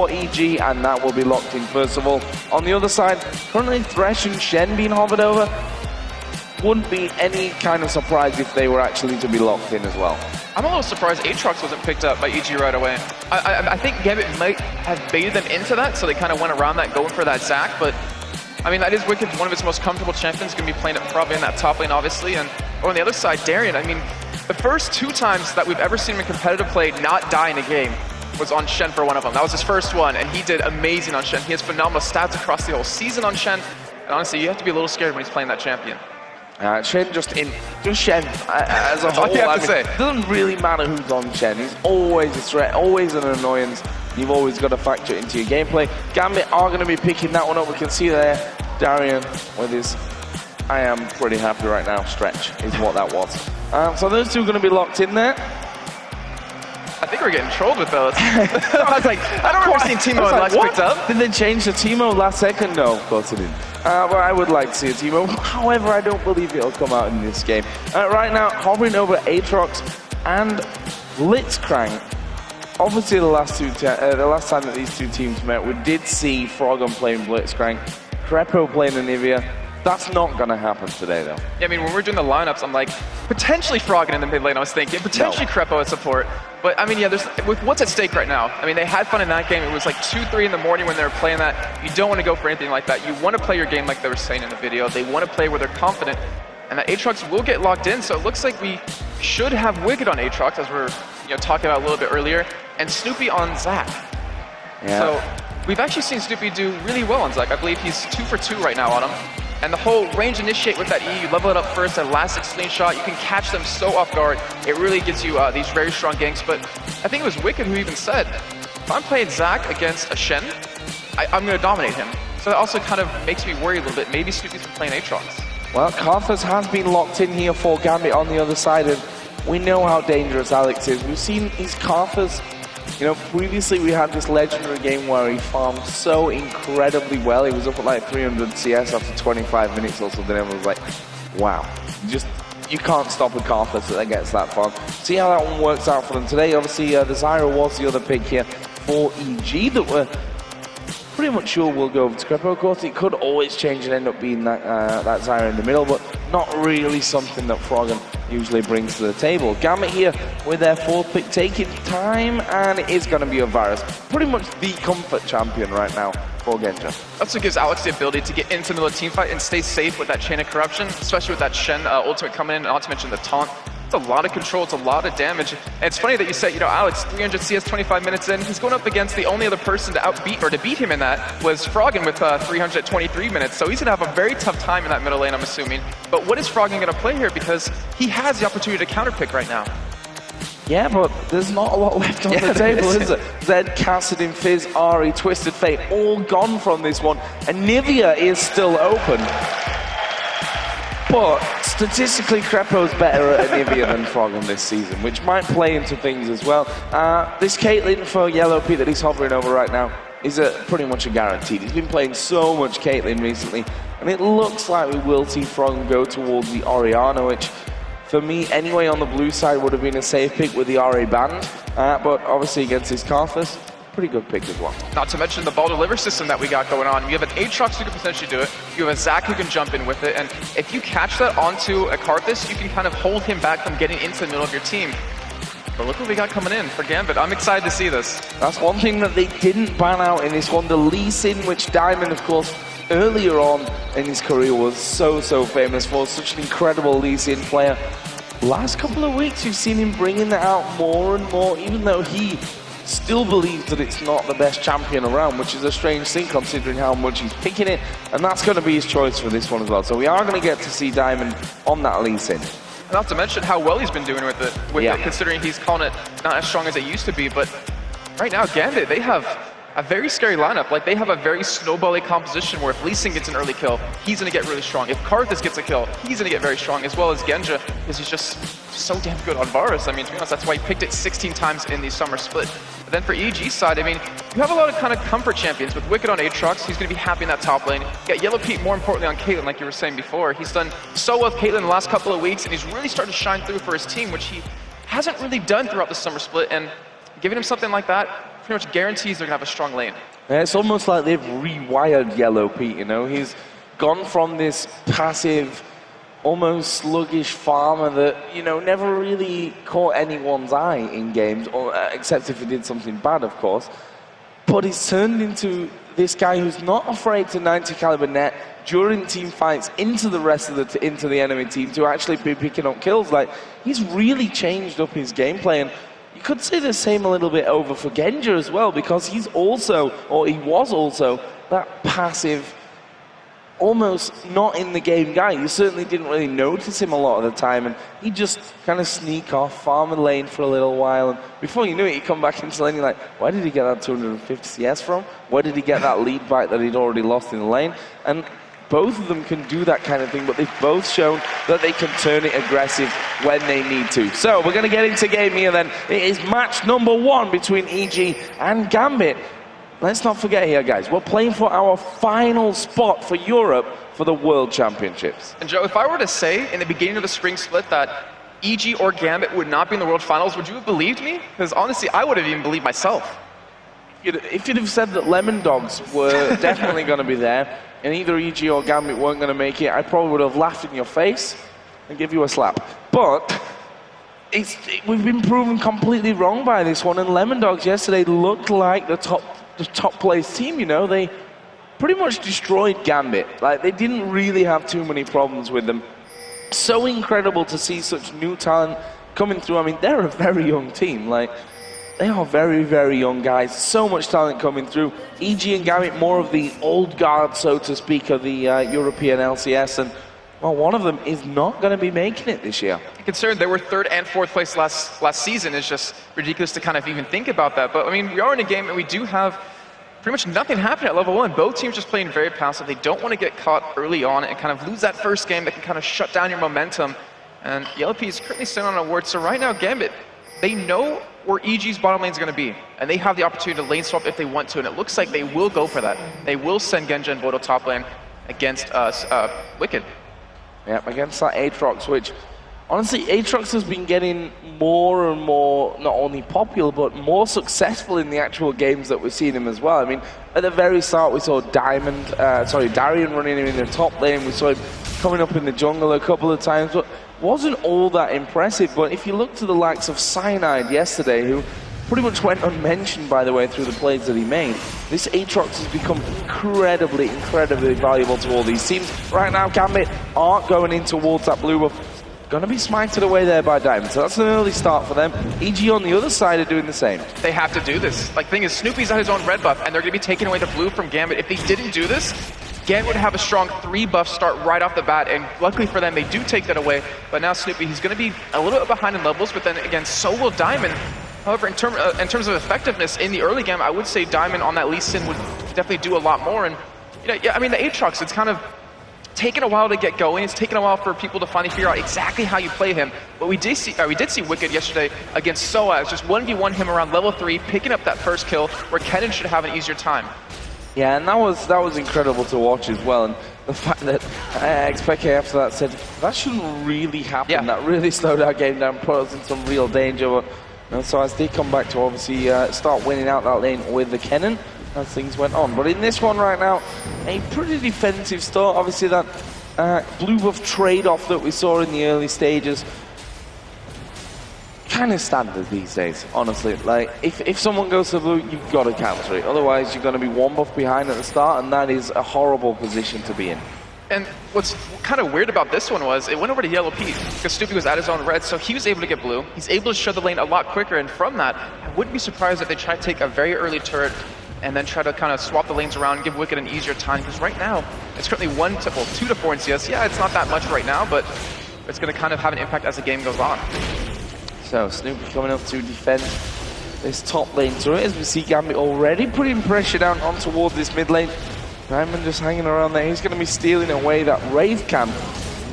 for EG, and that will be locked in first of all. On the other side, currently Thresh and Shen being hovered over. Wouldn't be any kind of surprise if they were actually to be locked in as well. I'm a little surprised Aatrox wasn't picked up by EG right away. I think Gambit might have baited them into that, so they kind of went around that, going for that Zac, but I mean, that is Wicked, one of its most comfortable champions, going to be playing it probably in that top lane, obviously, and on the other side, Darian, I mean, the first 2 times that we've ever seen him in competitive play not die in a game was on Shen for one of them. That was his first one, and he did amazing on Shen. He has phenomenal stats across the whole season on Shen, and honestly, you have to be a little scared when he's playing that champion. Shen just Shen as a whole. It doesn't really matter who's on Shen. He's always a threat, always an annoyance. You've always got to factor it into your gameplay. Gambit are going to be picking that one up. We can see there Darian with his I am pretty happy right now stretch is what that was. So those two are going to be locked in there. I think we're getting trolled with those. I was like, I don't remember seeing Teemo last picked up. Did they change the Teemo last second? No, of course it didn't. Well, I would like to see a Teemo. However, I don't believe it'll come out in this game. Right now, hovering over Aatrox and Blitzcrank. Obviously, the last time that these two teams met, we did see Froggen playing Blitzcrank, Krepo playing Anivia. That's not going to happen today, though. Yeah, I mean, when we're doing the lineups, I'm like, potentially Froggen in the mid lane, I was thinking, potentially Krepo at support. But, I mean, yeah, with what's at stake right now, I mean, they had fun in that game. It was like 2, 3 in the morning when they were playing that. You don't want to go for anything like that. You want to play your game like they were saying in the video. They want to play where they're confident. And that Aatrox will get locked in, so it looks like we should have Wicked on Aatrox, as we're talking about a little bit earlier, and Snoopy on Zac. Yeah. So we've actually seen Snoopy do really well on Zac. I believe he's 2 for 2 right now on him. And the whole range initiate with that E, you level it up first, that elastic slingshot, you can catch them so off guard. It really gives you these very strong ganks. But I think it was Wicked who even said, if I'm playing Zac against a Shen, I'm going to dominate him. So that also kind of makes me worry a little bit. Maybe Snoopy's been playing Aatrox. Well, Karthus has been locked in here for Gambit on the other side, and we know how dangerous Alex is. We've seen his Karthus. Previously we had this legendary game where he farmed so incredibly well. He was up at like 300 CS after 25 minutes or something. Everyone was like, wow. You can't stop a Karthus that gets that far. See how that one works out for them today. Obviously, the Zyra was the other pick here for EG that we're pretty much sure will go over to Krepo. Of course, it could always change and end up being that Zyra in the middle, but not really something that Froggen usually brings to the table. Gambit here with their 4th pick, taking time, and it is going to be a Varus. Pretty much the comfort champion right now for Genja. That's what gives Alex the ability to get into the middle of the team fight and stay safe with that chain of corruption, especially with that Shen ultimate coming in, not to mention the taunt. It's a lot of control, it's a lot of damage. And it's funny that you said, Alex, 300 CS 25 minutes in, he's going up against the only other person to beat him in that was Froggen with 323 minutes. So he's going to have a very tough time in that middle lane, I'm assuming. But what is Froggen going to play here? Because he has the opportunity to counterpick right now. Yeah, but there's not a lot left on the table, is it? Zed, Kassadin, Fizz, Ahri, Twisted Fate, all gone from this one. And Nivea is still open. But statistically, Krepo's better at Anivia than Froggen this season, which might play into things as well. This Caitlyn for Yellow P that he's hovering over right now is pretty much a guaranteed. He's been playing so much Caitlyn recently, and it looks like we will see Froggen go towards the Orianna, which for me, anyway, on the blue side would have been a safe pick with the RA band, but obviously against his Karthus, pretty good pick as well. Not to mention the ball deliver system that we got going on. You have an Aatrox who can potentially do it. You have a Zac who can jump in with it. And if you catch that onto a Karthus, you can kind of hold him back from getting into the middle of your team. But look what we got coming in for Gambit. I'm excited to see this. That's one thing that they didn't ban out in this one. The Lee Sin, which Diamond, of course, earlier on in his career was so famous for. Such an incredible Lee Sin player. Last couple of weeks, you've seen him bringing that out more and more, even though he still believes that it's not the best champion around, which is a strange thing considering how much he's picking it, and that's going to be his choice for this one as well. So we are going to get to see Diamond on that Lee Sin. Not to mention how well he's been doing with it, considering he's calling it not as strong as it used to be. But right now, Gambit, they have a very scary lineup. Like, they have a very snowbally composition where if Lee Sin gets an early kill, he's going to get really strong. If Karthus gets a kill, he's going to get very strong, as well as Genja, because he's just so damn good on Varus. I mean, to be honest, that's why he picked it 16 times in the summer split. But then for EG's side, I mean, you have a lot of kind of comfort champions. With Wicked on Aatrox, he's going to be happy in that top lane. You got Yellow Pete, more importantly, on Caitlyn, like you were saying before. He's done so well with Caitlyn the last couple of weeks, and he's really started to shine through for his team, which he hasn't really done throughout the summer split. And giving him something like that, pretty much guarantees they're going to have a strong lane. Yeah, it's almost like they've rewired Yellow Pete, you know? He's gone from this passive, almost sluggish farmer that, you know, never really caught anyone's eye in games, or, except if he did something bad, of course. But he's turned into this guy who's not afraid to 90 caliber net during team fights into the rest of into the enemy team to actually be picking up kills. Like, he's really changed up his gameplay, and you could say the same a little bit over for Genja as well, because he's also, or he was also, that passive, almost not in the game guy. You certainly didn't really notice him a lot of the time, and he'd just kind of sneak off, farm a lane for a little while, and before you knew it, he'd come back into lane. You're like, where did he get that 250 CS from? Where did he get that lead bite that he'd already lost in the lane? And both of them can do that kind of thing, but they've both shown that they can turn it aggressive when they need to. So we're going to get into game here then. It is match number 1 between EG and Gambit. Let's not forget here, guys, we're playing for our final spot for Europe for the World Championships. And Joe, if I were to say in the beginning of the spring split that EG or Gambit would not be in the World Finals, would you have believed me? Because honestly, I would have even believed myself. If you'd have said that Lemon Dogs were definitely going to be there, and either EG or Gambit weren't going to make it, I probably would have laughed in your face and give you a slap. But we've been proven completely wrong by this one, and Lemon Dogs yesterday looked like the top place team, you know. They pretty much destroyed Gambit. Like, they didn't really have too many problems with them. So incredible to see such new talent coming through. I mean, they're a very young team. Like, they are very, very young guys. So much talent coming through. EG and Gambit, more of the old guard, so to speak, of the European LCS. And, well, one of them is not going to be making it this year. Considering they were 3rd and 4th place last season, it's just ridiculous to kind of even think about that. But, I mean, we are in a game and we do have pretty much nothing happening at level 1. Both teams just playing very passive. They don't want to get caught early on and kind of lose that first game that can kind of shut down your momentum. And Yellow P is currently sitting on a ward. So right now, Gambit, they know where EG's bottom lane is going to be, and they have the opportunity to lane swap if they want to, and it looks like they will go for that. They will send Genja and Vodo top lane against Wicked. Yep, against that Aatrox, which, honestly, Aatrox has been getting more and more, not only popular, but more successful in the actual games that we've seen him as well. I mean, at the very start, we saw Darian running in the top lane. We saw him coming up in the jungle a couple of times, but wasn't all that impressive. But if you look to the likes of Cyanide yesterday, who pretty much went unmentioned, by the way, through the plays that he made, this Aatrox has become incredibly, incredibly valuable to all these teams. Right now, Gambit aren't going in towards that blue buff. Going to be smited away there by Diamond, so that's an early start for them. EG on the other side are doing the same. They have to do this. Like, the thing is, Snoopy's at his own red buff, and they're going to be taking away the blue from Gambit. If they didn't do this, Gambit would have a strong 3 buff start right off the bat, and luckily for them, they do take that away. But now Snoopy, he's going to be a little bit behind in levels, but then again, so will Diamond. However, in terms of effectiveness in the early game, I would say Diamond on that Lee Sin would definitely do a lot more. And, you know, yeah, I mean, the Aatrox, it's kind of taken a while to get going. It's taken a while for people to finally figure out exactly how you play him. But we did see Wicked yesterday against Soaz, just 1v1 him around level 3, picking up that first kill, where Kennen should have an easier time. Yeah, and that was incredible to watch as well. And the fact that XPK after that said, that shouldn't really happen. Yeah. That really slowed our game down, put us in some real danger. But, you know, Soaz did come back to obviously start winning out that lane with the Kennen as things went on. But in this one right now, a pretty defensive start. Obviously that blue buff trade-off that we saw in the early stages, kind of standard these days, honestly. Like, if someone goes to blue, you've got to counter it. Otherwise, you're going to be 1 buff behind at the start, and that is a horrible position to be in. And what's kind of weird about this one was it went over to Yellow Pete because Snoopy was at his own red, so he was able to get blue. He's able to shut the lane a lot quicker, and from that, I wouldn't be surprised if they try to take a very early turret and then try to kind of swap the lanes around, give Wicked an easier time, because right now, it's currently 2 to 4 in CS. Yeah, it's not that much right now, but it's going to kind of have an impact as the game goes on. So Snoopy coming up to defend this top lane turret, as we see Gambit already putting pressure down on towards this mid lane. Diamond just hanging around there. He's going to be stealing away that Wraith camp.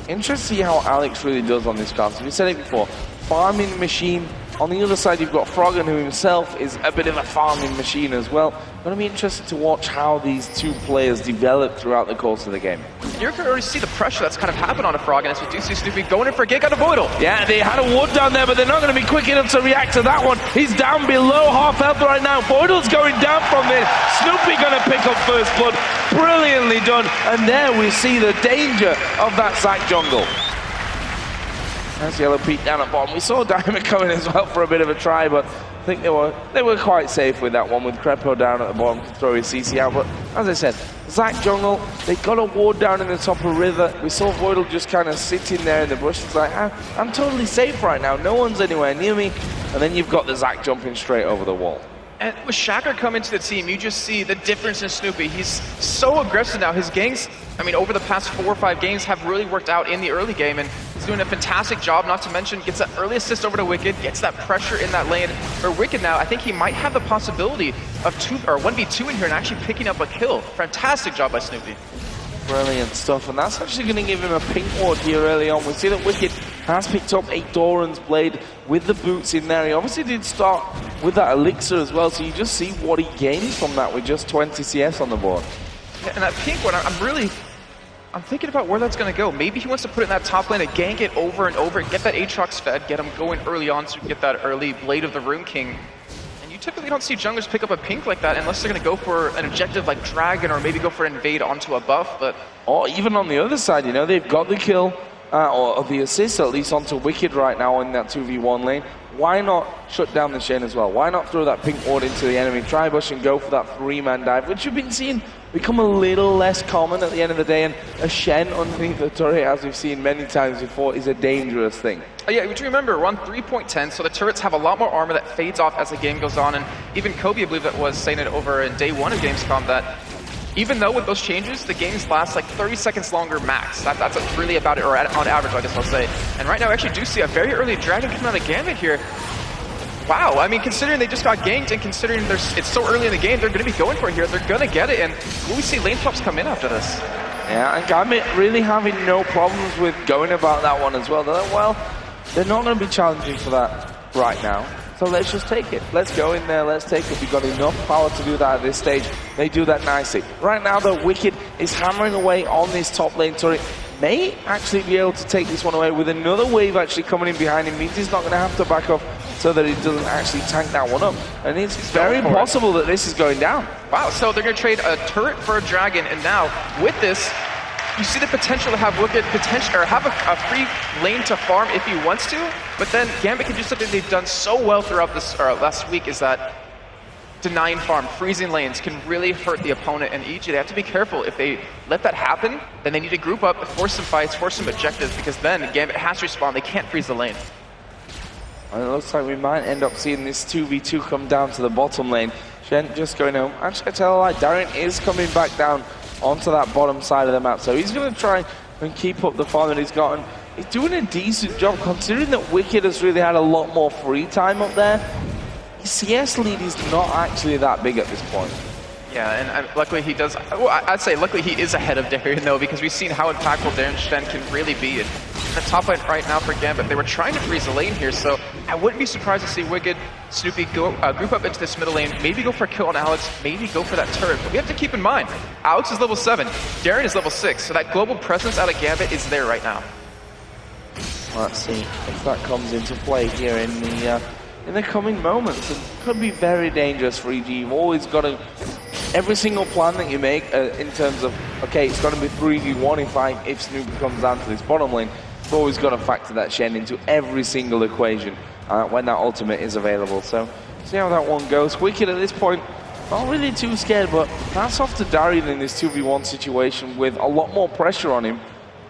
Interesting to see how Alex really does on this cast. We said it before, farming machine, On the other side, you've got Froggen, who himself is a bit of a farming machine as well. Going to be interested to watch how these two players develop throughout the course of the game. You can already see the pressure that's kind of happened on a Froggen as we do see Snoopy going in for a gank out of Voidal. Yeah, they had a ward down there, but they're not going to be quick enough to react to that one. He's down below half health right now. Voidal's going down from this. Snoopy going to pick up first blood. Brilliantly done. And there we see the danger of that Zac jungle. That's Yellow Pete down at bottom. We saw Diamond coming as well for a bit of a try, but I think they were quite safe with that one, with Crepo down at the bottom to throw his CC out. But as I said, Zac jungle, they got a ward down in the top of River. We saw Voidal just kind of sitting there in the bush. It's like, I'm totally safe right now. No one's anywhere near me. And then you've got the Zac jumping straight over the wall. And with Shacker coming to the team, you just see the difference in Snoopy. He's so aggressive now. His ganks, I mean, over the past 4 or 5 games have really worked out in the early game, and he's doing a fantastic job, not to mention gets that early assist over to Wicked, gets that pressure in that lane. For Wicked now, I think he might have the possibility of 1v2 in here and actually picking up a kill. Fantastic job by Snoopy. Brilliant stuff, and that's actually going to give him a pink ward here early on. We see that Wicked has picked up a Doran's Blade with the boots in there. He obviously did start with that elixir as well, so you just see what he gains from that with just 20 CS on the board. Yeah, and that pink one, I'm thinking about where that's going to go. Maybe he wants to put it in that top lane and gank it over and over, get that Aatrox fed, get him going early on so you get that early Blade of the Rune King. And you typically don't see junglers pick up a pink like that unless they're going to go for an objective like Dragon or maybe go for invade onto a buff. But or even on the other side, you know, they've got the kill or the assist at least onto Wicked right now in that 2v1 lane. Why not shut down the Shen as well? Why not throw that pink ward into the enemy Tribush and go for that 3-man dive, which you've been seeing become a little less common at the end of the day, and a Shen underneath the turret, as we've seen many times before, is a dangerous thing. Yeah, would you remember, we're on 3.10, so the turrets have a lot more armor that fades off as the game goes on, and even Kobe, I believe it was, saying it over in day 1 of Gamescom that even though with those changes, the games last like 30 seconds longer max. That's really about it, or on average, I guess I'll say. And right now, I actually do see a very early Dragon coming out of Gambit here. Wow, I mean, considering they just got ganked and considering it's so early in the game, they're going to be going for it here. They're going to get it, and will we see lane pops come in after this? Yeah, and Gambit really having no problems with going about that one as well. They're like, well, they're not going to be challenging for that right now, so let's just take it. Let's go in there, let's take it. We've got enough power to do that at this stage. They do that nicely. Right now, though, Wicked is hammering away on this top lane turret. May actually be able to take this one away with another wave actually coming in behind him. Means he's not going to have to back off so that he doesn't actually tank that one up. And it's very possible that this is going down. Wow, so they're going to trade a turret for a Dragon, and now with this, you see the potential to have Wicked have a free lane to farm if he wants to, but then Gambit can do something they've done so well throughout this last week, is that denying farm, freezing lanes can really hurt the opponent, and EG, they have to be careful. If they let that happen, then they need to group up, force some fights, force some objectives, because then Gambit has to respond. They can't freeze the lane. And it looks like we might end up seeing this 2v2 come down to the bottom lane. Shen just going home. Actually, I tell you what, Darren is coming back down onto that bottom side of the map, so he's going to try and keep up the farm that he's gotten. He's doing a decent job, considering that Wicked has really had a lot more free time up there. His CS lead is not actually that big at this point. Yeah, and luckily he does, well, I'd say luckily he is ahead of Darren though, because we've seen how impactful Darren Shen can really be. And the top lane right now for Gambit, they were trying to freeze the lane here, so I wouldn't be surprised to see Wicked, Snoopy go group up into this middle lane, maybe go for a kill on Alex, maybe go for that turret. But we have to keep in mind, Alex is level 7, Darren is level 6, so that global presence out of Gambit is there right now. Let's see if that comes into play here in the coming moments. It could be very dangerous for EG. You've always got to, every single plan that you make in terms of, okay, it's going to be 3v1 if Snoopy comes down to this bottom lane, you've always got to factor that Shen into every single equation when that ultimate is available. So, see how that one goes. Wicked at this point, not really too scared, but that's off to Darian in this 2v1 situation with a lot more pressure on him.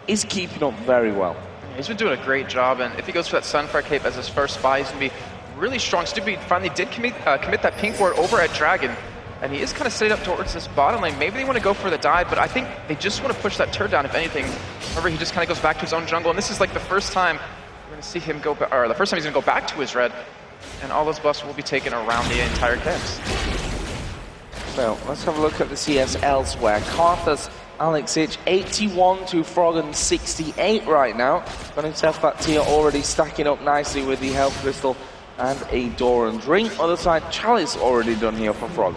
Is keeping up very well. He's been doing a great job, and if he goes for that Sunfire Cape as his first spy, he's going to be really strong. Snoopy finally did commit that pink ward over at Dragon, and he is kind of set up towards this bottom lane. Maybe they want to go for the dive, but I think they just want to push that turret down, if anything. However, he just kind of goes back to his own jungle, and this is like the first time we're going to see him go, or the first time he's going to go back to his red, and all those buffs will be taken around the entire camps. So, let's have a look at the CS elsewhere. Karthus, Alex Ich, 81 to Froggen 68 right now. Got himself that tier already stacking up nicely with the health crystal and a Doran's Ring. Other side, Chalice already done here for Frog.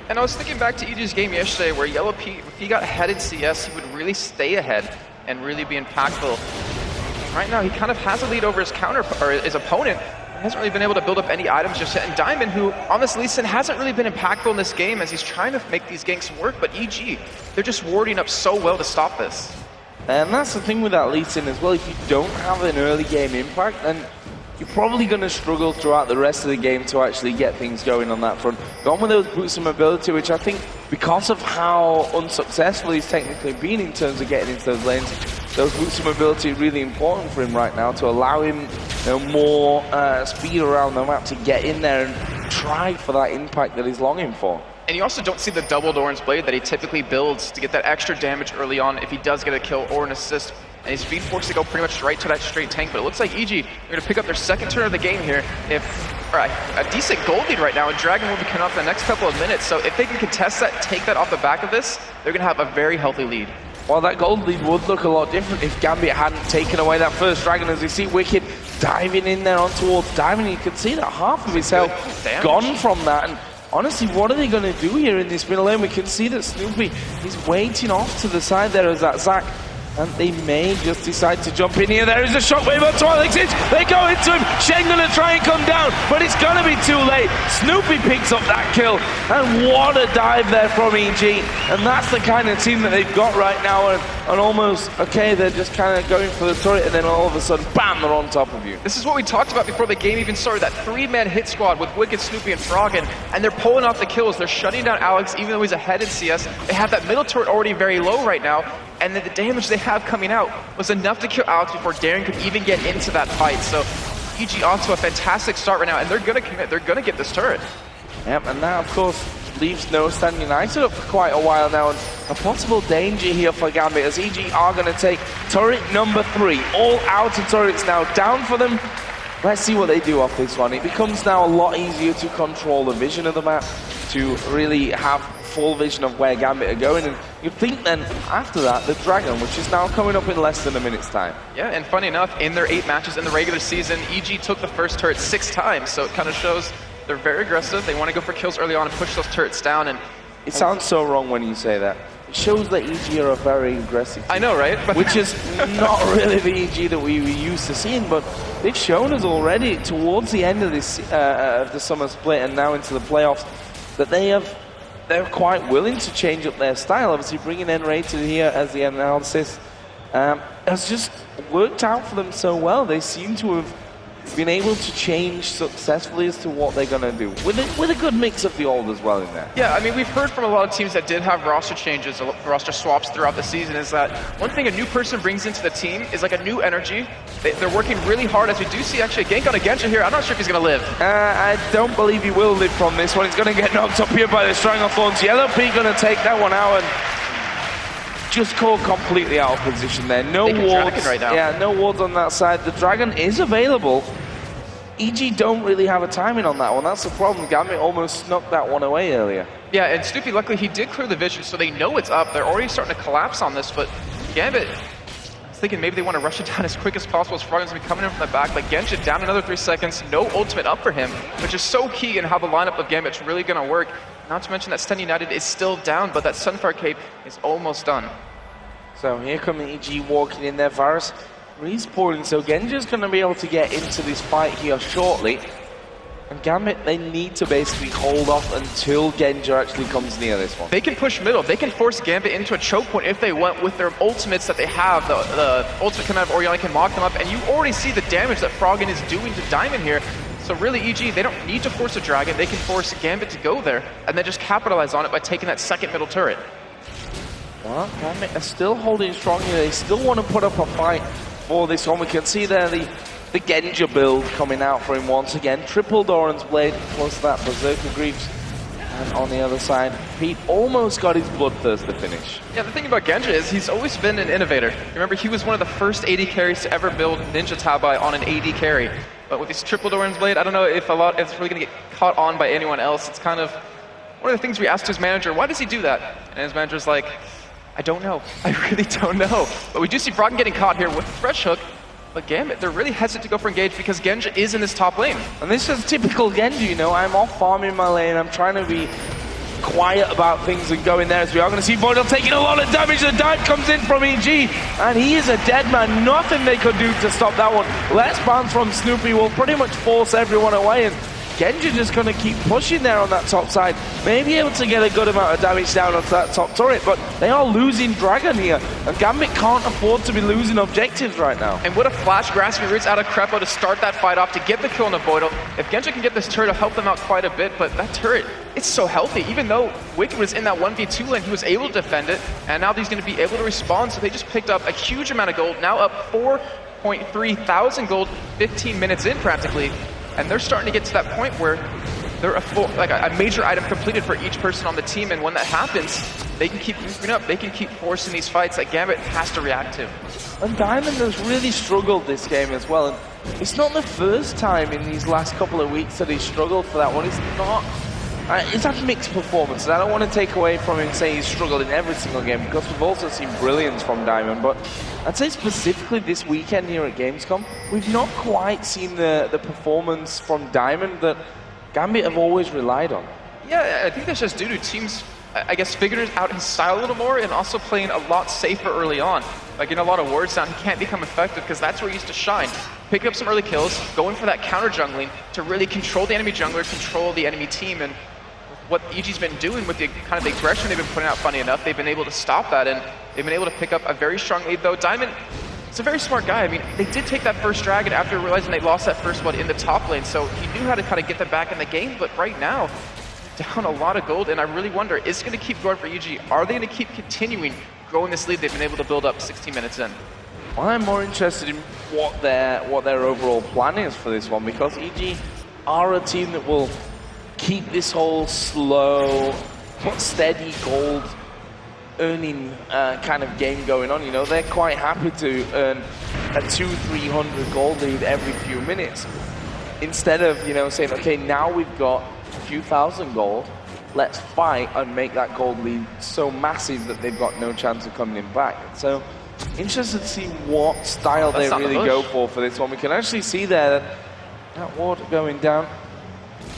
And I was thinking back to EG's game yesterday where Yellow Pete, if he got ahead in CS, he would really stay ahead and really be impactful. Right now, he kind of has a lead over his his opponent. He hasn't really been able to build up any items just yet. And Diamond, who on this Lee Sin hasn't really been impactful in this game as he's trying to make these ganks work, but EG, they're just warding up so well to stop this. And that's the thing with that Lee Sin as well. If you don't have an early game impact, then you're probably going to struggle throughout the rest of the game to actually get things going on that front. Gone with those boots of mobility, which I think, because of how unsuccessful he's technically been in terms of getting into those lanes, those boots of mobility are really important for him right now to allow him more speed around the map to get in there and try for that impact that he's longing for. And you also don't see the double Doran's Blade that he typically builds to get that extra damage early on if he does get a kill or an assist. And he's being forced to go pretty much right to that straight tank, but it looks like EG are going to pick up their second turn of the game here. A decent gold lead right now, and Dragon will be coming up in the next couple of minutes, so if they can contest that, take that off the back of this, they're going to have a very healthy lead. Well, that gold lead would look a lot different if Gambit hadn't taken away that first Dragon. As you see Wicked diving in there on towards Diamond, you can see that half of his health gone from that. And honestly, what are they going to do here in this middle lane? We can see that Snoopy is waiting off to the side there as that Zac, and they may just decide to jump in here. There is a shockwave on Twilight Edge. They go into him. Shen gonna try and come down, but it's gonna be too late. Snoopy picks up that kill, and what a dive there from EG. And that's the kind of team that they've got right now. And almost, okay, they're just kind of going for the turret, and then all of a sudden, bam, they're on top of you. This is what we talked about before the game even started, that three-man hit squad with Wicked, Snoopy, and Froggen, and they're pulling off the kills. They're shutting down Alex, even though he's ahead in CS. They have that middle turret already very low right now, and then the damage they have coming out was enough to kill Alex before Darren could even get into that fight. So EG off to a fantastic start right now, and they're going to commit. They're going to get this turret. Yep, and that, of course, leaves No Stand United up for quite a while now, and a possible danger here for Gambit as EG are going to take turret number 3. All outer turrets now down for them. Let's see what they do off this one. It becomes now a lot easier to control the vision of the map, to really have full vision of where Gambit are going, and you'd think then after that the Dragon, which is now coming up in less than a minute's time. Yeah, and funny enough, in their 8 matches in the regular season, EG took the first turret 6 times, so it kind of shows they're very aggressive. They want to go for kills early on and push those turrets down. And it sounds so wrong when you say that. It shows that EG are a very aggressive team. I know, right? Which is not really the EG that we were used to seeing, but they've shown us already towards the end of this of the summer split and now into the playoffs that they're quite willing to change up their style. Obviously bringing N-Rated here as the analysis has just worked out for them so well. They seem to have been able to change successfully as to what they're going to do, with a good mix of the old as well in there. Yeah, I mean, we've heard from a lot of teams that did have roster changes, roster swaps throughout the season, is that one thing a new person brings into the team is like a new energy. They're working really hard, as we do see actually a gank on a Gensha here. I'm not sure if he's going to live. I don't believe he will live from this one. He's going to get knocked up here by the Stranglethorns. Yellow P going to take that one out and just caught completely out of position there. No wards right now. Yeah, no wards on that side. The Dragon is available. EG don't really have a timing on that one. That's the problem. Gambit almost snuck that one away earlier. Yeah, and Snoopy, luckily, he did clear the vision, so they know it's up. They're already starting to collapse on this, but Gambit, I was thinking maybe they want to rush it down as quick as possible. As Froggen's going to be coming in from the back, but Gensha down another 3 seconds. No ultimate up for him, which is so key in how the lineup of Gambit's really going to work. Not to mention that Stand United is still down, but that Sunfire Cape is almost done. So here come EG walking in there. Varus respawning, so Genji's going to be able to get into this fight here shortly. And Gambit, they need to basically hold off until Genji actually comes near this one. They can push middle. They can force Gambit into a choke point if they want with their ultimates that they have. The ultimate coming out of Orion can mock them up, and you already see the damage that Froggen is doing to Diamond here. So really, EG, they don't need to force a Dragon. They can force Gambit to go there, and then just capitalize on it by taking that second middle turret. Well, Gambit are still holding strong here. They still want to put up a fight for this one. We can see there the Genji build coming out for him once again. Triple Doran's Blade plus that Berserker Greaves. And on the other side, Pete almost got his bloodthirster finish. Yeah, the thing about Genji is he's always been an innovator. Remember, he was one of the first AD carries to ever build Ninja Tabai on an AD carry. But with this Triple Doran's Blade, I don't know if it's really going to get caught on by anyone else. It's kind of one of the things we asked his manager, why does he do that? And his manager's like, I don't know. I really don't know. But we do see Froggen getting caught here with Fresh Hook. But Gambit, they're really hesitant to go for engage because Genji is in this top lane. And this is typical Genji, you know, I'm off farming my lane, I'm trying to be quiet about things and go in there, as we are going to see Voidal taking a lot of damage. The dive comes in from EG, and he is a dead man. Nothing they could do to stop that one. Let's bounce from Snoopy will pretty much force everyone away, and Genji just going to keep pushing there on that top side. Maybe able to get a good amount of damage down onto that top turret, but they are losing Dragon here, and Gambit can't afford to be losing objectives right now. And what a flash grasping roots out of Crepo to start that fight off, to get the kill on the Voidal. If Genji can get this turret, it'll help them out quite a bit, but that turret, it's so healthy. Even though Wicked was in that 1v2 lane, he was able to defend it, and now he's going to be able to respond, so they just picked up a huge amount of gold, now up 4.3 thousand gold, 15 minutes in practically. And they're starting to get to that point where they're a major item completed for each person on the team, and when that happens, they can keep moving up, they can keep forcing these fights that Gambit has to react to. And Diamond has really struggled this game as well, and it's not the first time in these last couple of weeks that he's struggled for that one. It's not. It's had mixed performances. I don't want to take away from him saying he's struggled in every single game, because we've also seen brilliance from Diamond, but I'd say specifically this weekend here at Gamescom, we've not quite seen the performance from Diamond that Gambit have always relied on. Yeah, I think that's just due to teams, I guess, figuring out his style a little more and also playing a lot safer early on. Like, in a lot of wards down, he can't become effective because that's where he used to shine. Picking up some early kills, going for that counter jungling to really control the enemy jungler, control the enemy team, and what EG's been doing with the kind of the aggression they've been putting out, funny enough, they've been able to stop that, and they've been able to pick up a very strong lead, though. Diamond is a very smart guy. I mean, they did take that first dragon after realizing they lost that first one in the top lane, so he knew how to kind of get them back in the game, but right now, down a lot of gold, and I really wonder, is it going to keep going for EG? Are they going to keep continuing growing this lead they've been able to build up 16 minutes in? Well, I'm more interested in what their overall plan is for this one, because EG are a team that will keep this whole slow, but steady gold earning kind of game going on. You know, they're quite happy to earn a 200-300 gold lead every few minutes, instead of, you know, saying, okay, now we've got a few thousand gold, let's fight and make that gold lead so massive that they've got no chance of coming back. So interested to see what style they really go for this one. We can actually see there that ward going down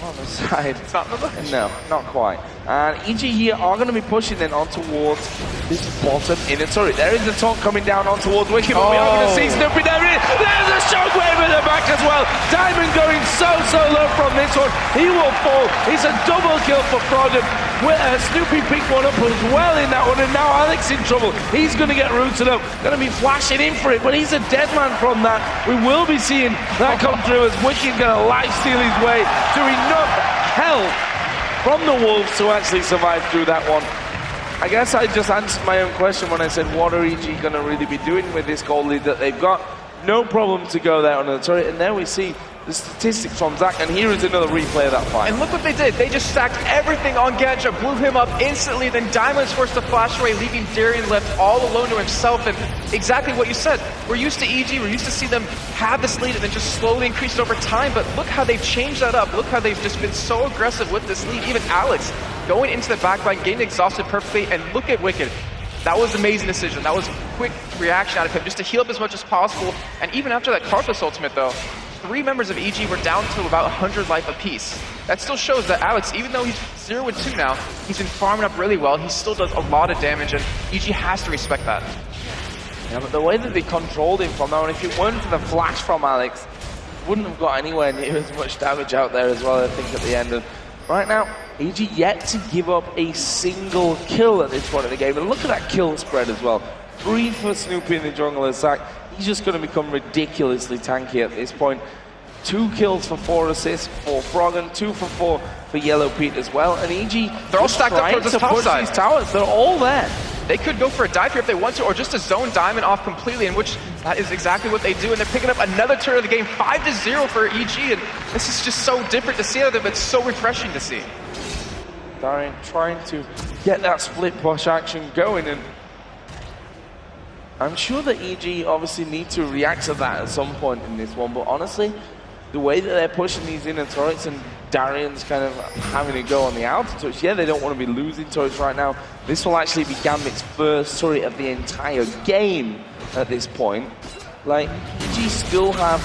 on the side. It's not the bush. No, not quite. And EG here are going to be pushing then on towards this bottom inner turret. There is the taunt coming down on towards Wicked, but we are going to see Snoopy there. There's a shockwave in the back as well. Diamond going so low from this one. He will fall. It's a double kill for Froggen. Snoopy picked one up as well in that one, and now Alex in trouble. He's going to get rooted up. Going to be flashing in for it, but he's a dead man from that. We will be seeing that come through as Wicked going to lifesteal his way to enough health from the Wolves to actually survive through that one. I guess I just answered my own question when I said, what are EG going to really be doing with this gold lead that they've got? No problem to go there on the turret, and there we see the statistics from Zach, and here is another replay of that fight. And look what they did. They just stacked everything on Genji, blew him up instantly, then Diamond's forced to flash away, leaving Darian left all alone to himself, and exactly what you said. We're used to EG, we're used to see them have this lead and then just slowly increase it over time, but look how they've changed that up. Look how they've just been so aggressive with this lead. Even Alex going into the backline, getting exhausted perfectly, and look at Wicked. That was an amazing decision. That was a quick reaction out of him, just to heal up as much as possible. And even after that Karthus ultimate, though, 3 members of EG were down to about 100 life apiece. That still shows that Alex, even though he's 0-2 now, he's been farming up really well. He still does a lot of damage, and EG has to respect that. Yeah, but the way that they controlled him from now, and if it weren't for the flash from Alex, wouldn't have got anywhere near as much damage out there as well, I think, at the end. And right now, EG yet to give up a single kill at this point of the game. And look at that kill spread as well. 3 for Snoopy in the jungle as Zach. He's just going to become ridiculously tanky at this point. 2 kills for 4 assists for Froggen, 2 for 4 for Yellow Pete as well. And EG, they're all stacked up towards the top side. These towers, they're all there. They could go for a dive here if they want to, or just to zone Diamond off completely, in which that is exactly what they do. And they're picking up another turn of the game, 5-0 for EG. And this is just so different to see out of them, but it's so refreshing to see. Darian trying to get that split push action going, and I'm sure that EG obviously need to react to that at some point in this one, but honestly, the way that they're pushing these inner turrets and Darian's kind of having to go on the outer turrets, yeah, they don't want to be losing turrets right now. This will actually be Gambit's first turret of the entire game at this point. Like, EG still have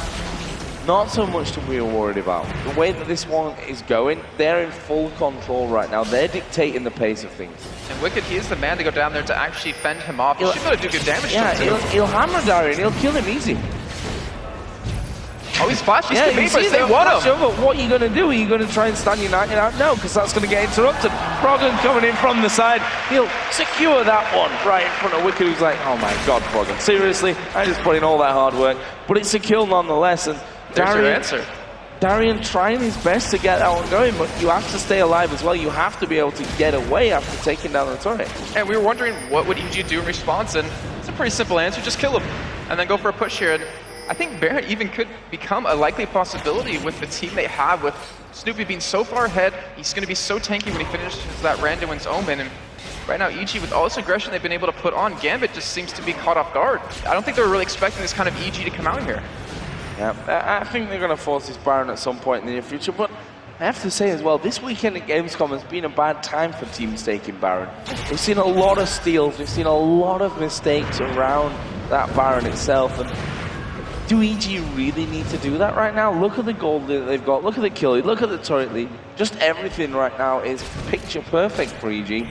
not so much to be worried about. The way that this one is going, they're in full control right now. They're dictating the pace of things. And Wicked, he is the man to go down there to actually fend him off. He should be able to do good damage to him, too. He'll hammer Darian, he'll kill him easy. Oh, he's flashed, he's convinced, but they want him. But what are you going to do? Are you going to try and stand United out? No, because that's going to get interrupted. Froggen coming in from the side. He'll secure that one right in front of Wicked, who's like, oh my god, Froggen. Seriously, I just put in all that hard work. But it's a kill nonetheless. And there's your answer. Darian trying his best to get that one going, but you have to stay alive as well. You have to be able to get away after taking down the turret. And we were wondering what would EG do in response, and it's a pretty simple answer, just kill him. And then go for a push here. And I think Baron even could become a likely possibility with the team they have, with Snoopy being so far ahead. He's going to be so tanky when he finishes that Randuin's Omen. And right now, EG, with all this aggression they've been able to put on, Gambit just seems to be caught off guard. I don't think they were really expecting this kind of EG to come out here. Yeah, I think they're going to force this Baron at some point in the near future, but I have to say as well, this weekend at Gamescom has been a bad time for teams taking Baron. We've seen a lot of steals, we've seen a lot of mistakes around that Baron itself, and do EG really need to do that right now? Look at the gold that they've got, look at the kill lead, look at the turret lead. Just everything right now is picture perfect for EG.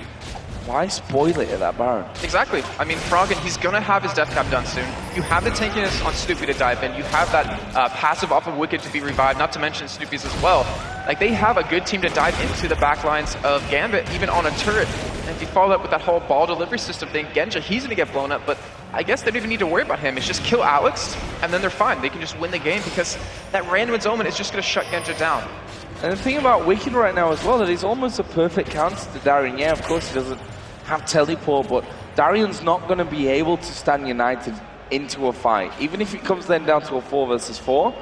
Why spoil it at that Baron? Exactly. I mean, Froggen, he's going to have his death cap done soon. You have the tankiness on Snoopy to dive in. You have that passive off of Wicked to be revived, not to mention Snoopy's as well. Like, they have a good team to dive into the backlines of Gambit, even on a turret. And if you follow up with that whole ball delivery system thing, Genja, he's going to get blown up, but I guess they don't even need to worry about him. It's just kill Alex, and then they're fine. They can just win the game because that Randuin's Omen is just going to shut Genja down. And the thing about Wicked right now as well, that he's almost a perfect counter to Darian. Yeah, of course he doesn't have teleport, but Darian's not going to be able to stand United into a fight. Even if it comes then down to a 4 versus 4,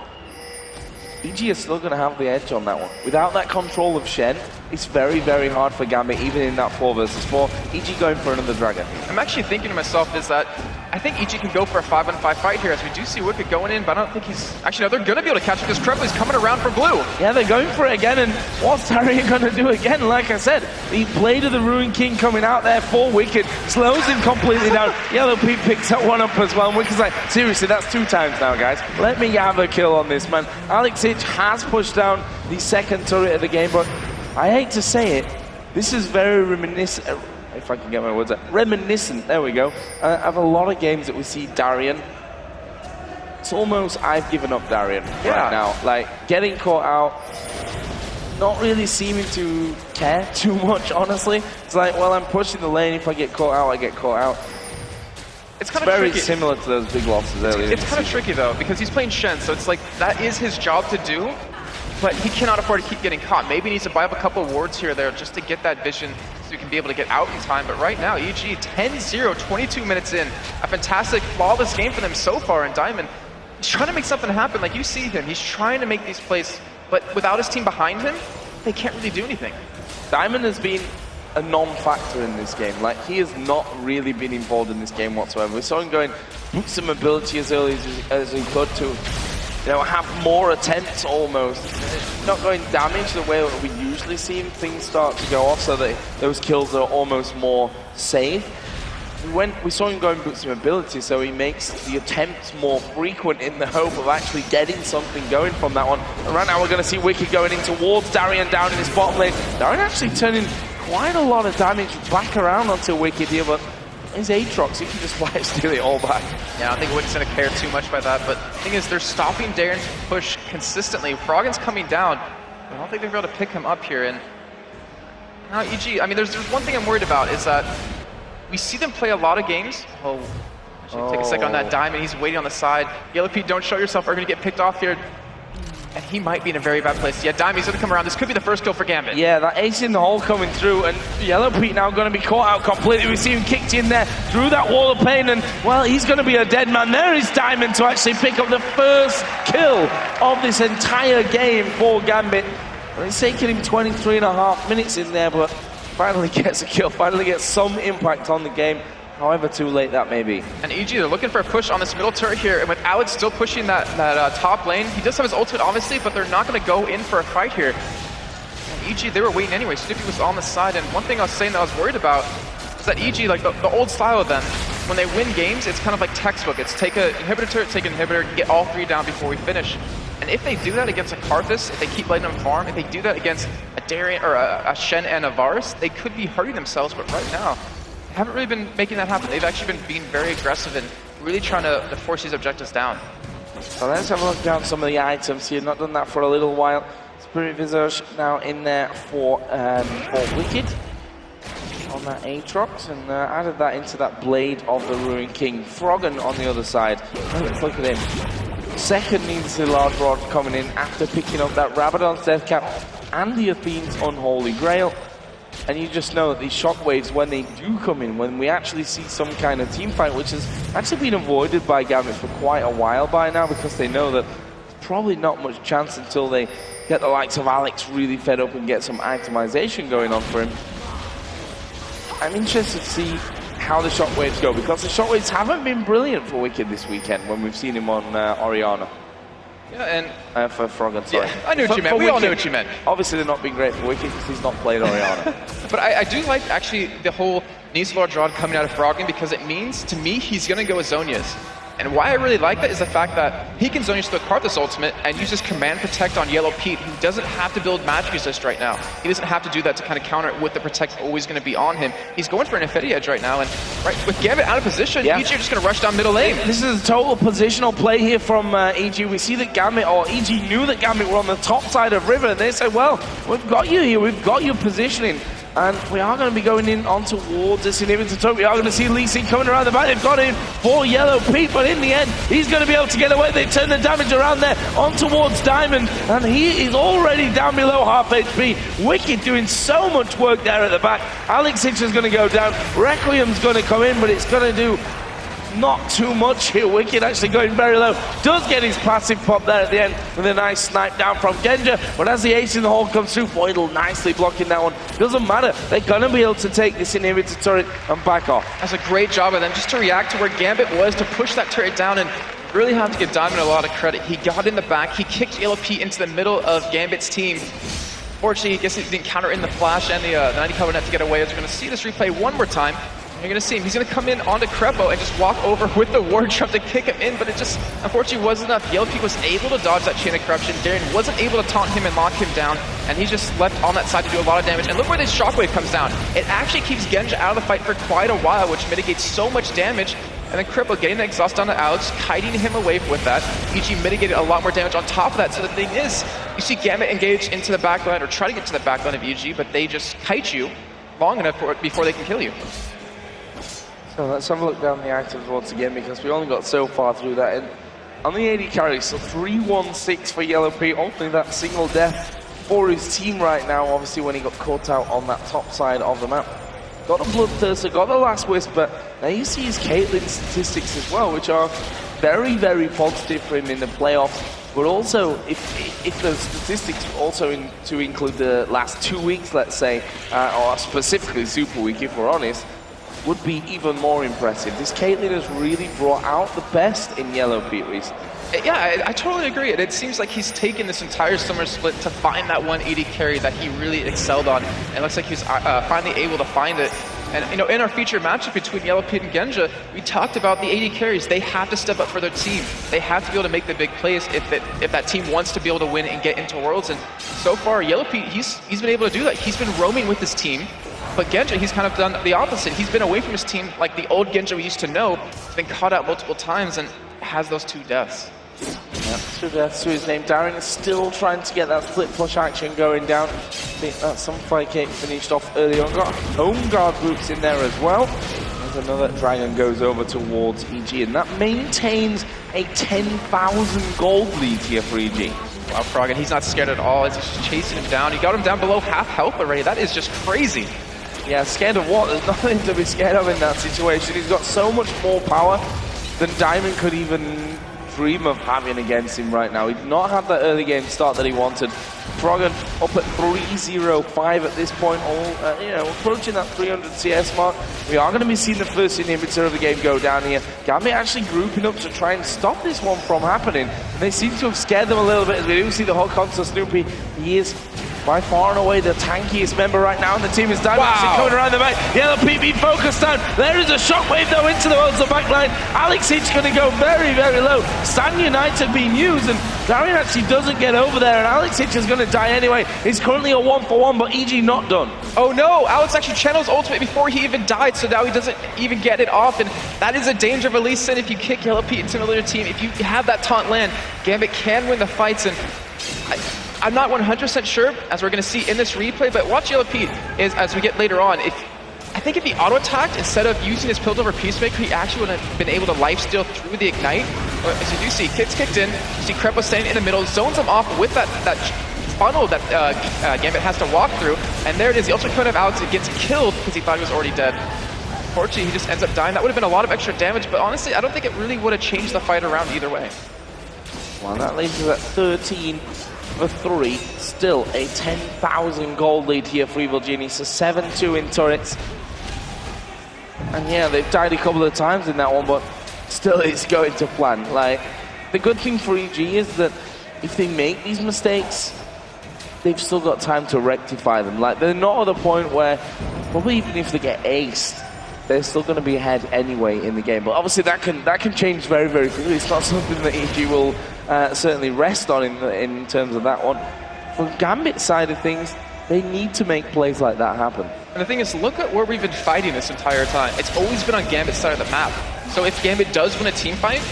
EG is still going to have the edge on that one. Without that control of Shen, it's very, very hard for Gambit, even in that 4 versus 4. EG going for another Dragon. I'm actually thinking to myself is that I think EG can go for a 5-on-5 fight here, as we do see Wicked going in, but I don't think he's... Actually, no, they're going to be able to catch him because Krepley's coming around for blue. Yeah, they're going for it again, and what's Darian going to do again? Like I said, the Blade of the Ruined King coming out there for Wicked, slows him completely down. Yellow Pete picks that one up as well, and Wicked's like, seriously, that's 2 times now, guys. Let me have a kill on this, man. Alex Hitch has pushed down the second turret of the game, but I hate to say it, this is very reminiscent, if I can get my words out, reminiscent, there we go, of a lot of games that we see Darian. It's almost, I've given up Darian right now. Like, getting caught out, not really seeming to care too much, honestly. It's like, well, I'm pushing the lane, if I get caught out, I get caught out. It's kind of very similar to those big losses earlier. It's kind of tricky, though, because he's playing Shen, so it's like, that is his job to do. But he cannot afford to keep getting caught. Maybe he needs to buy up a couple of wards here or there just to get that vision so he can be able to get out in time. But right now, EG 10-0, 22 minutes in. A fantastic, flawless game for them so far in Diamond. He's trying to make something happen. Like, you see him. He's trying to make these plays. But without his team behind him, they can't really do anything. Diamond has been a non-factor in this game. Like, he has not really been involved in this game whatsoever. We saw him going, boot some ability as early as he could to, you know, have more attempts almost. Not going damage the way that we usually see him. Things start to go off so that those kills are almost more safe. We saw him go and boot some ability, so he makes the attempts more frequent in the hope of actually getting something going from that one. And right now we're going to see Wicked going in towards Darian down in his bottom lane. Darian actually turning quite a lot of damage back around onto Wicked here, but his Aatrox, he can just life steal it all back. Yeah, I don't think Wicked's going to care too much by that, but the thing is, they're stopping Darian's push consistently. Froggen's coming down. I don't think they're able to pick him up here, and now EG, I mean, there's one thing I'm worried about is that we see them play a lot of games. Take a second on that Diamond. He's waiting on the side. Yellow Pete, don't show yourself. We're going to get picked off here. And he might be in a very bad place. Yeah, Diamond's going to come around. This could be the first kill for Gambit. Yeah, that ace in the hole coming through, and Yellow Pete now going to be caught out completely. We see him kicked in there through that wall of pain, and, well, he's going to be a dead man. There is Diamond to actually pick up the first kill of this entire game for Gambit. Well, it's taken him 23.5 minutes in there, but finally gets a kill, finally gets some impact on the game. However too late that may be. And EG, they're looking for a push on this middle turret here, and with Alex still pushing that top lane, he does have his ultimate, obviously, but they're not going to go in for a fight here. And EG, they were waiting anyway. Snoopy was on the side, and one thing I was saying that I was worried about is that EG, like the old style of them, when they win games, it's kind of like textbook. It's take an inhibitor turret, take an inhibitor, get all 3 down before we finish. And if they do that against a Karthus, if they keep letting them farm, if they do that against a Darien or a Shen and a Varus, they could be hurting themselves. But right now, they haven't really been making that happen. They've actually been being very aggressive and really trying to force these objectives down. So let's have a look down some of the items here. Not done that for a little while. Spirit Visage now in there for Wicked on that Aatrox, and added that into that Blade of the Ruined King. Froggen on the other side. Let's look at him. Second needs the Large Rod coming in after picking up that Rabadon's Death Cap and the Athene's Unholy Grail. And you just know that these shockwaves, when they do come in, when we actually see some kind of team fight, which has actually been avoided by Gambit for quite a while by now, because they know that there's probably not much chance until they get the likes of Alex really fed up and get some itemization going on for him. I'm interested to see how the shockwaves go, because the shockwaves haven't been brilliant for Wicked this weekend when we've seen him on Orianna. Yeah, and for Froggen, sorry. Yeah, I knew what you meant. We all knew what you meant. Obviously, they're not been great for Wicked because he's not played Orianna. But I do like, actually, the whole Nice Large Rod coming out of Froggen, because it means, to me, he's going to go with Zhonya's. And why I really like that is the fact that he can Zhonya's the Karthus ultimate and uses Command Protect on Yellow Pete, who doesn't have to build Magic Resist right now. He doesn't have to do that to kind of counter it with the Protect always going to be on him. He's going for an Infinity Edge right now, and right with Gambit out of position, EG are just going to rush down middle lane. This is a total positional play here from EG. We see that Gambit, or EG knew that Gambit were on the top side of River, and they said, well, we've got you here, we've got your positioning. And we are going to be going in on towards this inhibitor. We are going to see Lee Sin coming around the back. They've got in for Yellow Pete, but in the end, he's going to be able to get away. They turn the damage around there on towards Diamond, and he is already down below half HP. Wicked doing so much work there at the back. Alex Hitch is going to go down. Requiem's going to come in, but it's going to do not too much here. Wicked actually going very low. Does get his passive pop there at the end with a nice snipe down from Genja. But as the ace in the hole comes through, Voidal nicely blocking that one. Doesn't matter. They're going to be able to take this inhibitor turret and back off. That's a great job of them just to react to where Gambit was, to push that turret down, and really have to give Diamond a lot of credit. He got in the back. He kicked Yellow Pete into the middle of Gambit's team. Fortunately, I guess he didn't counter in the flash and the 90 cover net to get away. As we're going to see this replay one more time. You're going to see him. He's going to come in onto Crepo and just walk over with the ward trap to kick him in, but it just, unfortunately, wasn't enough. Yellow Pete was able to dodge that chain of corruption. Darien wasn't able to taunt him and lock him down, and he's just left on that side to do a lot of damage. And look where this shockwave comes down. It actually keeps Genja out of the fight for quite a while, which mitigates so much damage. And then Crepo getting the exhaust onto Alex, kiting him away with that. EG mitigated a lot more damage on top of that. So the thing is, you see Gambit engage into the backline, or try to get to the backline of EG, but they just kite you long enough before they can kill you. So let's have a look down the items once again, because we only got so far through that. And on the AD carry, so 3-1-6 for Yellow Pete, only that single death for his team right now, obviously when he got caught out on that top side of the map. Got a Bloodthirster, got the Last Wisp, but now you see his Caitlyn statistics as well, which are very, very positive for him in the playoffs. But also, if the statistics also to include the last 2 weeks, let's say, or specifically Super Week, if we're honest, would be even more impressive. This Caitlyn has really brought out the best in Yellow Pete recently. Yeah, I totally agree. It seems like he's taken this entire summer split to find that one AD carry that he really excelled on. And it looks like he's finally able to find it. And you know, in our featured matchup between Yellow Pete and Genja, we talked about the AD carries. They have to step up for their team. They have to be able to make the big plays if that team wants to be able to win and get into Worlds. And so far, Yellow Pete, he's been able to do that. He's been roaming with his team. But Genja, he's kind of done the opposite. He's been away from his team like the old Genja we used to know. He's been caught out multiple times and has those 2 deaths. Yeah, 2 deaths to his name. Darien is still trying to get that split push action going down. I think that Sunfire Cake finished off early on. Got home guard groups in there as well. There's another dragon goes over towards EG, and that maintains a 10,000 gold lead here for EG. Wow, Froggen, he's not scared at all. He's just chasing him down. He got him down below half health already. That is just crazy. Yeah, scared of what? There's nothing to be scared of in that situation. He's got so much more power than Diamond could even dream of having against him right now. He did not have that early game start that he wanted. Froggen up at 3-0-5 at this point, all you know, approaching that 300 CS mark. We are going to be seeing the first inhibitor of the game go down here. Gambit actually grouping up to try and stop this one from happening. They seem to have scared them a little bit, as we do see the hook onto Snoopy. He is by far and away the tankiest member right now, and the team is Diamond coming around the back. Yellow PB focused down. There is a shockwave though into the world's backline. Alex Hitch going to go very, very low. Stan United being used, and Darian actually doesn't get over there, and Alex Hitch is going to die anyway. He's currently a 1-for-1, but EG not done. Oh no, Alex actually channels ultimate before he even died, so now he doesn't even get it off, and that is a danger of Elise Sin if you kick Yellow Pete into another team. If you have that taunt land, Gambit can win the fights, and I'm not 100% sure, as we're going to see in this replay, but watch Yellow Pete is, as we get later on, I think if he auto-attacked, instead of using his Piltover Peacemaker, he actually would have been able to lifesteal through the Ignite. But as you do see, Kit's kicked in, you see Crepo standing in the middle, zones him off with that funnel that Gambit has to walk through, and there it is, the ultimate cone of Alex gets killed because he thought he was already dead. Unfortunately, he just ends up dying. That would have been a lot of extra damage, but honestly, I don't think it really would have changed the fight around either way. Well, that leaves us at 13-for-3. Still a 10,000 gold lead here for Evil Genius. So 7-2 in turrets. And yeah, they've died a couple of times in that one, but still it's going to plan. Like, the good thing for EG is that if they make these mistakes, they've still got time to rectify them. Like, they're not at a point where, probably even if they get aced, they're still going to be ahead anyway in the game. But obviously that can change very, very quickly. It's not something that EG will certainly rest on in terms of that one. From Gambit's side of things, they need to make plays like that happen. And the thing is, look at where we've been fighting this entire time. It's always been on Gambit's side of the map. So if Gambit does win a team fight,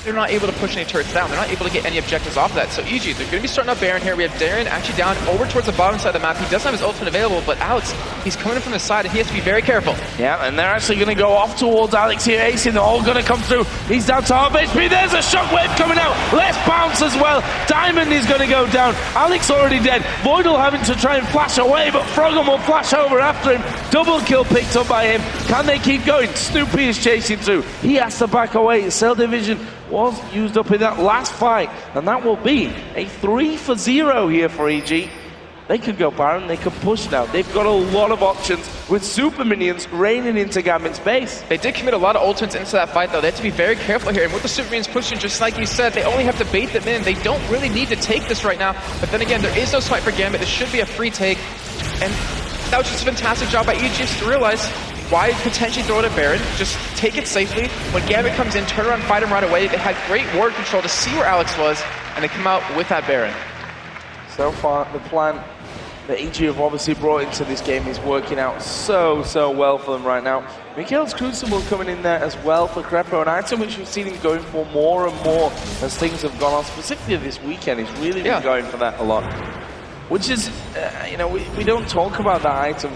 they're not able to push any turrets down. They're not able to get any objectives off of that. So EG, they're going to be starting up Baron here. We have Darren actually down over towards the bottom side of the map. He doesn't have his ultimate available, but Alex, he's coming in from the side, and he has to be very careful. Yeah, and they're actually going to go off towards Alex here. Acing, they're all going to come through. He's down to half HP. There's a shockwave coming out. Let's bounce as well. Diamond is going to go down. Alex already dead. Voidal having to try and flash away, but Froggen will flash over after him. Double kill picked up by him. Can they keep going? Snoopy is chasing through. He has to back away. Cell Division was used up in that last fight, and that will be a 3-for-0 here for EG. They could go Baron, they could push now. They've got a lot of options with super minions raining into Gambit's base. They did commit a lot of ultimates into that fight though. They have to be very careful here, and with the super minions pushing, just like you said, they only have to bait them in. They don't really need to take this right now, but then again, there is no swipe for Gambit. This should be a free take, and that was just a fantastic job by EG just to realize why potentially throw it at Baron, just take it safely. When Gambit comes in, turn around, fight him right away. They had great ward control to see where Alex was, and they come out with that Baron. So far, the plan that EG have obviously brought into this game is working out so well for them right now. Mikhail's Crucible coming in there as well for Crepo, an item which we've seen him going for more and more as things have gone on. Specifically this weekend, he's really been going for that a lot. Which is, you know, we don't talk about that item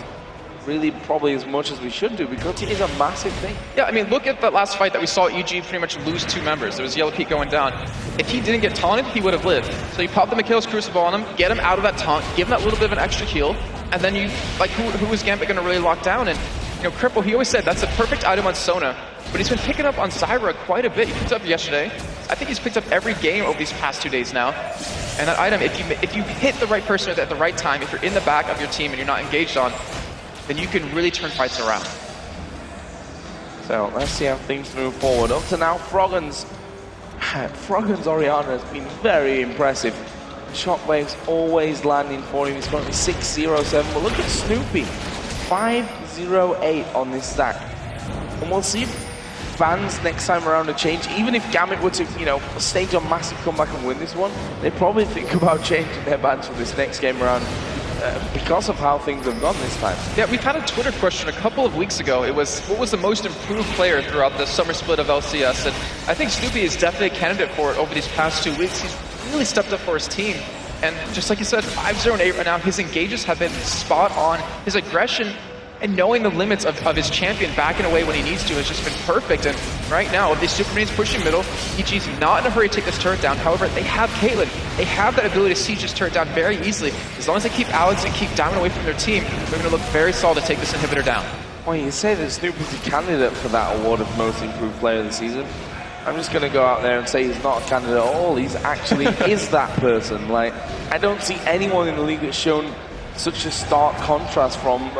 really probably as much as we should do, because it is a massive thing. Yeah, I mean, look at the last fight that we saw EG pretty much lose 2 members. There was Yellow Pete going down. If he didn't get taunted, he would have lived. So you pop the Mikhail's Crucible on him, get him out of that taunt, give him that little bit of an extra heal, and then you, like, who is Gambit going to really lock down? And, you know, Cripple, he always said that's a perfect item on Sona, but he's been picking up on Zyra quite a bit. He picked up yesterday. I think he's picked up every game over these past 2 days now. And that item, if you hit the right person at the right time, if you're in the back of your team and you're not engaged on, then you can really turn fights around. So let's see how things move forward. Up to now, Froggen's Orianna has been very impressive. Shockwaves always landing for him. He's currently 6-0-7, but look at Snoopy, 5-0-8 on this stack. And we'll see if fans next time around to change. Even if Gambit were to, you know, stage a massive comeback and win this one, they probably think about changing their bans for this next game around. Because of how things have gone this time. Yeah, we've had a Twitter question a couple of weeks ago. It was, what was the most improved player throughout the summer split of LCS? And I think Snoopy is definitely a candidate for it over these past 2 weeks. He's really stepped up for his team. And just like you said, 5-0-8 right now. His engages have been spot on. His aggression and knowing the limits of his champion backing away when he needs to has just been perfect. And right now, with these super minions pushing middle, EG's not in a hurry to take this turret down. However, they have Caitlyn. They have that ability to siege this turret down very easily. As long as they keep Alex and keep Diamond away from their team, they're going to look very solid to take this inhibitor down. Well, you say that Snoopy's a candidate for that award of most improved player of the season. I'm just going to go out there and say he's not a candidate at all. He's actually is that person. Like, I don't see anyone in the league that's shown such a stark contrast from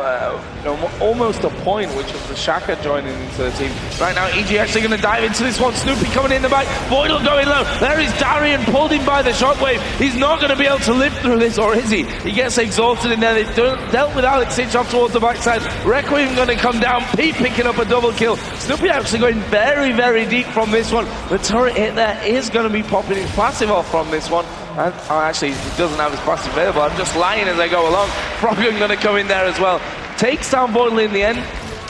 almost a point, which was the Shaka joining into the team. Right now, EG actually going to dive into this one. Snoopy coming in the back. Voidal going low. There is Darian, pulled in by the shockwave. He's not going to be able to live through this, or is he? He gets exhausted in there. They've dealt with Alex Hitch off towards the backside. Requiem going to come down. Pete picking up a double kill. Snoopy actually going very, very deep from this one. The turret hit there is going to be popping his passive off from this one. And actually, he doesn't have his passive available. I'm just lying as I go along. Froggen going to come in there as well. Takes down Voidal in the end.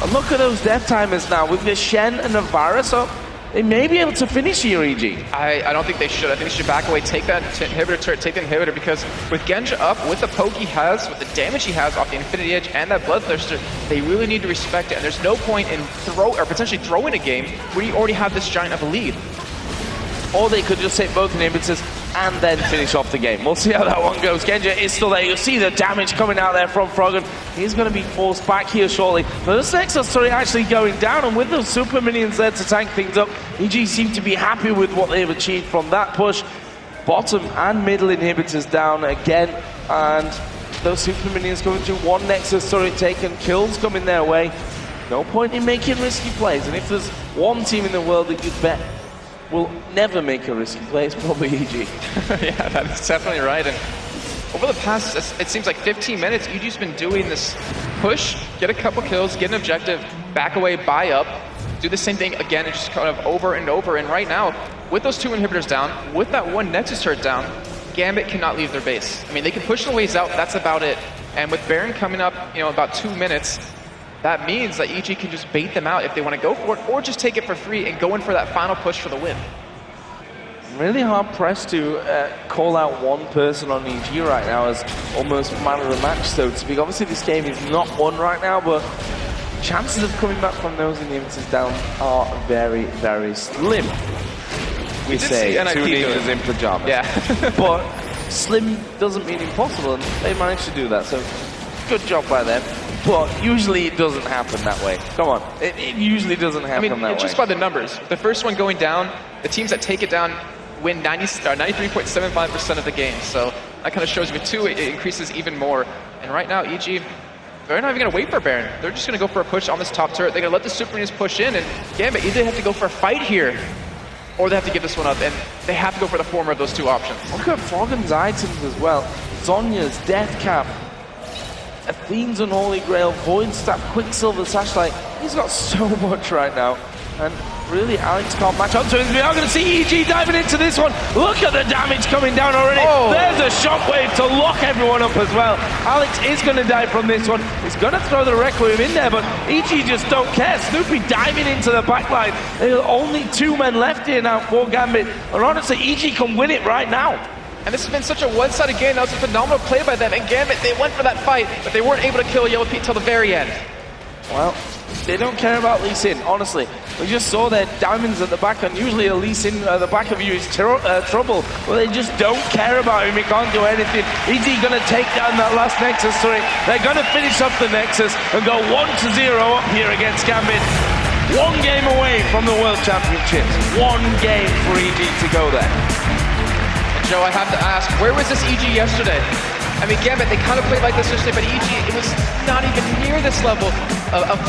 And look at those death timers now. With the Shen and the Varus up, they may be able to finish here, EG. I don't think they should. I think they should back away, take that inhibitor turret, take the inhibitor, because with Genja up, with the poke he has, with the damage he has off the Infinity Edge and that Bloodthirster, they really need to respect it. And there's no point in potentially throwing a game where you already have this giant of a lead. Or they could just take both inhibitors and then finish off the game. We'll see how that one goes. Genja is still there. You'll see the damage coming out there from Froggen. He's going to be forced back here shortly. But this Nexus story actually going down, and with those super minions there to tank things up, EG seem to be happy with what they've achieved from that push. Bottom and middle inhibitors down again, and those super minions going to one Nexus story taken. Kills coming their way. No point in making risky plays, and if there's one team in the world that you'd bet will never make a risky play, it's probably EG. Yeah, that's definitely right. And over the past, it seems like 15 minutes, EG's been doing this push, get a couple kills, get an objective, back away, buy up, do the same thing again, and just kind of over and over. And right now, with those two inhibitors down, with that one Nexus turret down, Gambit cannot leave their base. I mean, they can push the ways out, that's about it. And with Baron coming up, about 2 minutes, that means that EG can just bait them out if they want to go for it, or just take it for free and go in for that final push for the win. Really hard pressed to call out one person on EG right now as almost man of the match, so to speak. Obviously this game is not won right now, but chances of coming back from those inhibitors down are very, very slim. We say two ninjas in pajamas. Yeah. But slim doesn't mean impossible, and they managed to do that, so good job by them. But usually it doesn't happen that way. Come on, it usually doesn't happen that way. Just by the numbers. The first one going down, the teams that take it down win 93.75% of the game. So that kind of shows you with two, it increases even more. And right now, EG, they're not even going to wait for Baron. They're just going to go for a push on this top turret. They're going to let the Super Minions push in, and Gambit either have to go for a fight here, or they have to give this one up, and they have to go for the former of those two options. Look at Froggen's items as well. Zonya's Death Cap, Athene's Unholy Grail, Void Staff, Quicksilver Sashlight. He's got so much right now. And really, Alex can't match up to him. We are going to see EG diving into this one. Look at the damage coming down already. Oh. There's a shockwave to lock everyone up as well. Alex is going to die from this one. He's going to throw the Requiem in there, but EG just don't care. Snoopy diving into the backline. There are only 2 men left here now for Gambit. And honestly, EG can win it right now. And this has been such a one-sided game. That was a phenomenal play by them. And Gambit, they went for that fight, but they weren't able to kill Yellow Pete till the very end. Well, they don't care about Lee Sin, honestly. We just saw their diamonds at the back, and usually a Lee Sin at the back of you is trouble. Well, they just don't care about him. He can't do anything. EG going to take down that last Nexus story. They're going to finish up the Nexus and go 1-0 up here against Gambit. 1 game away from the World Championships. 1 game for EG to go there. Joe, I have to ask, where was this EG yesterday? I mean, Gambit, they kind of played like this yesterday, but EG, it was not even near this level of play.